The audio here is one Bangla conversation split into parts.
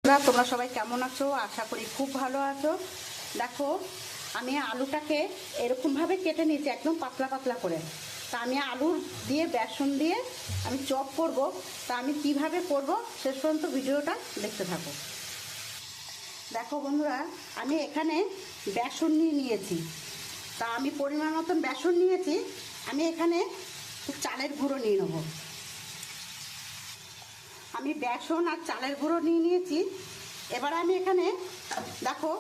তোমরা সবাই কেমন আছো? আশা করি খুব ভালো আছো। দেখো, আমি আলুটাকে এরকমভাবে কেটে নিয়েছি, একদম পাতলা পাতলা করে। তা আমি আলু দিয়ে বেসন দিয়ে আমি চপ করব। তা আমি কিভাবে করব শেষ পর্যন্ত ভিডিওটা দেখতে থাকো। দেখো বন্ধুরা, আমি এখানে বেসন নিয়েছি। তা আমি পরিমাণ মতন বেসন নিয়েছি। আমি এখানে চালের গুঁড়ো নিয়ে নেবো। আমি বেসন আর চালের গুঁড়ো নিয়েছি। এবার আমি এখানে দেখো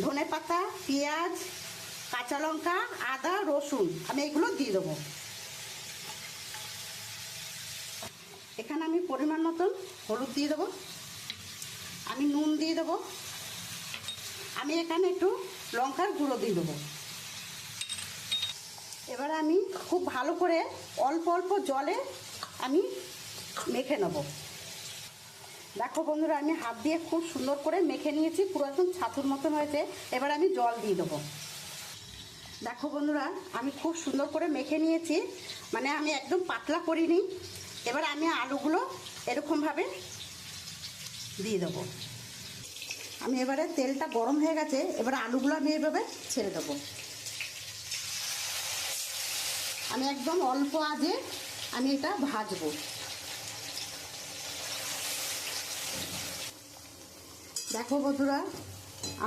ধনেপাতা, পেঁয়াজ, কাঁচা লঙ্কা, আদা, রসুন আমি এগুলো দিয়ে দেবো। এখানে আমি পরিমাণ মতন হলুদ দিয়ে দেবো, আমি নুন দিয়ে দেবো, আমি এখানে একটু লঙ্কার গুঁড়ো দিয়ে দেবো। এবার আমি খুব ভালো করে অল্প অল্প জলে আমি মেখে নেব। দেখো বন্ধুরা, আমি হাত দিয়ে খুব সুন্দর করে মেখে নিয়েছি, পুরো একদম ছাতুর মতন হয়েছে। এবার আমি জল দিয়ে দেবো। দেখো বন্ধুরা, আমি খুব সুন্দর করে মেখে নিয়েছি, মানে আমি একদম পাতলা করিনি। এবার আমি আলুগুলো এরকমভাবে দিয়ে দেবো। আমি এবারে তেলটা গরম হয়ে গেছে, এবার আলুগুলো আমি এভাবে ছেড়ে দেবো। আমি একদম অল্প আঁচে আমি এটা ভাজবো। দেখো বন্ধুরা,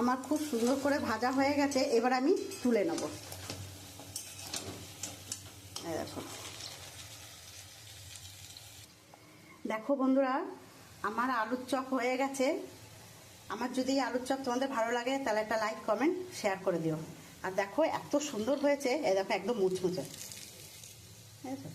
আমার খুব সুন্দর করে ভাজা হয়ে গেছে। এবার আমি তুলে নেব। দেখো দেখো বন্ধুরা, আমার আলুর চপ হয়ে গেছে। আমার যদি এই আলুর চপ তোমাদের ভালো লাগে তাহলে একটা লাইক, কমেন্ট, শেয়ার করে দিও। আর দেখো এত সুন্দর হয়েছে, এই দেখো একদম মুচমুচে। ঠিক আছে।